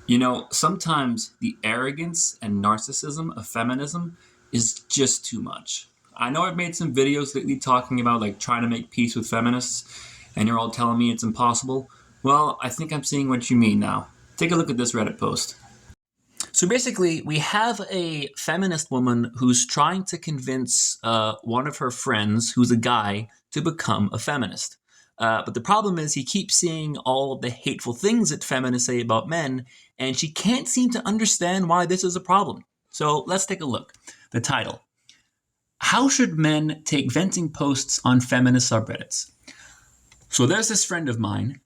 You know, sometimes the arrogance and narcissism of feminism is just too much. I know I've made some videos lately talking about like trying to make peace with feminists, and you're all telling me it's impossible. Well, I think I'm seeing what you mean now. Take a look at this Reddit post. So basically, we have a feminist woman who's trying to convince one of her friends, who's a guy, to become a feminist. But the problem is, he keeps seeing all of the hateful things that feminists say about men, and she can't seem to understand why this is a problem. So let's take a look. The title: How should men take venting posts on feminist subreddits? So there's this friend of mine,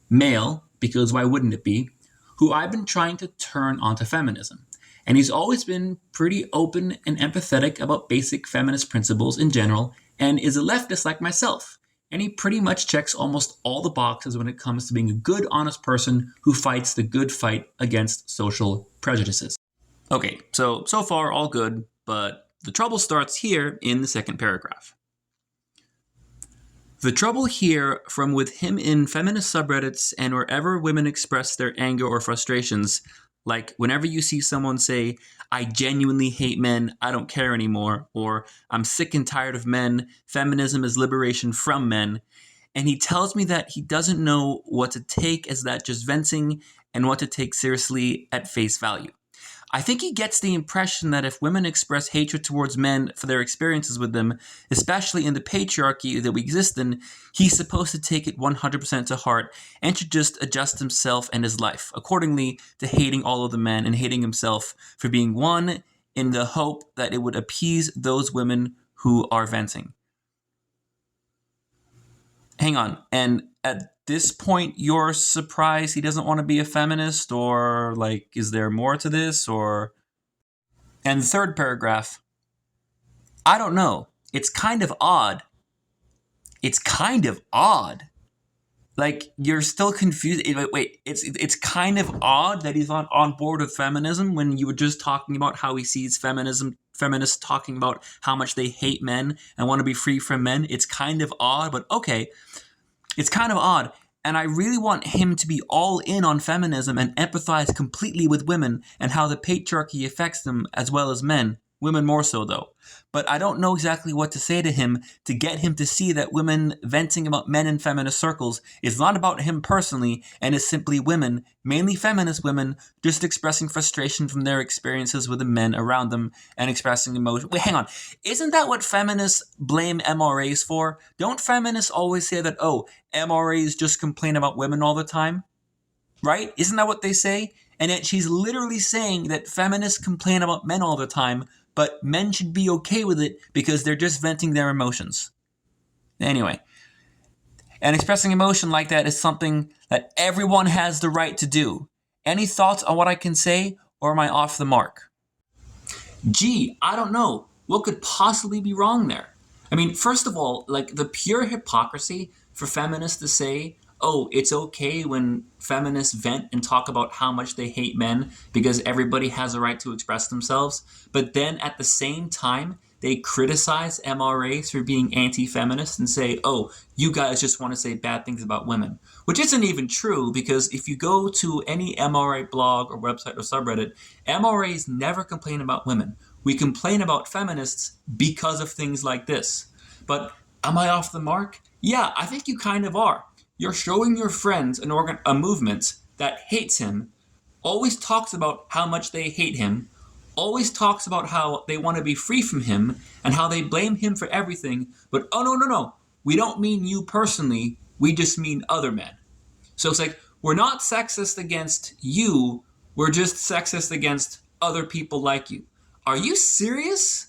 male, because why wouldn't it be, who I've been trying to turn onto feminism. And he's always been pretty open and empathetic about basic feminist principles in general, and is a leftist like myself. And he pretty much checks almost all the boxes when it comes to being a good, honest person who fights the good fight against social prejudices. Okay, so far all good, but the trouble starts here in the second paragraph. The trouble here from with him in feminist subreddits and wherever women express their anger or frustrations, like whenever you see someone say, I genuinely hate men, I don't care anymore, or I'm sick and tired of men, feminism is liberation from men, and he tells me that he doesn't know what to take as that just venting and what to take seriously at face value. I think he gets the impression that if women express hatred towards men for their experiences with them, especially in the patriarchy that we exist in, he's supposed to take it 100% to heart and should just adjust himself and his life accordingly to hating all of the men and hating himself for being one, in the hope that it would appease those women who are venting. Hang on, and at this point you're surprised he doesn't want to be a feminist, or like, is there more to this? Or and the third paragraph, I don't know, it's kind of odd. Like, you're still confused. Wait, it's kind of odd that he's not on board with feminism when you were just talking about how he sees feminists talking about how much they hate men and want to be free from men. It's kind of odd, but okay. It's kind of odd, and I really want him to be all in on feminism and empathize completely with women and how the patriarchy affects them as well as men. Women more so, though. But I don't know exactly what to say to him to get him to see that women venting about men in feminist circles is not about him personally and is simply women, mainly feminist women, just expressing frustration from their experiences with the men around them and expressing emotion. Wait, hang on. Isn't that what feminists blame MRAs for? Don't feminists always say that, oh, MRAs just complain about women all the time? Right? Isn't that what they say? And yet she's literally saying that feminists complain about men all the time, but men should be okay with it because they're just venting their emotions. Anyway, and expressing emotion like that is something that everyone has the right to do. Any thoughts on what I can say, or am I off the mark? Gee, I don't know. What could possibly be wrong there? I mean, first of all, like the pure hypocrisy for feminists to say, oh, it's okay when feminists vent and talk about how much they hate men because everybody has a right to express themselves. But then at the same time, they criticize MRAs for being anti-feminist and say, oh, you guys just want to say bad things about women. Which isn't even true, because if you go to any MRA blog or website or subreddit, MRAs never complain about women. We complain about feminists because of things like this. But am I off the mark? Yeah, I think you kind of are. You're showing your friends a movement that hates him, always talks about how much they hate him, always talks about how they want to be free from him and how they blame him for everything, but oh no, we don't mean you personally, we just mean other men. So it's like, we're not sexist against you, we're just sexist against other people like you. Are you serious?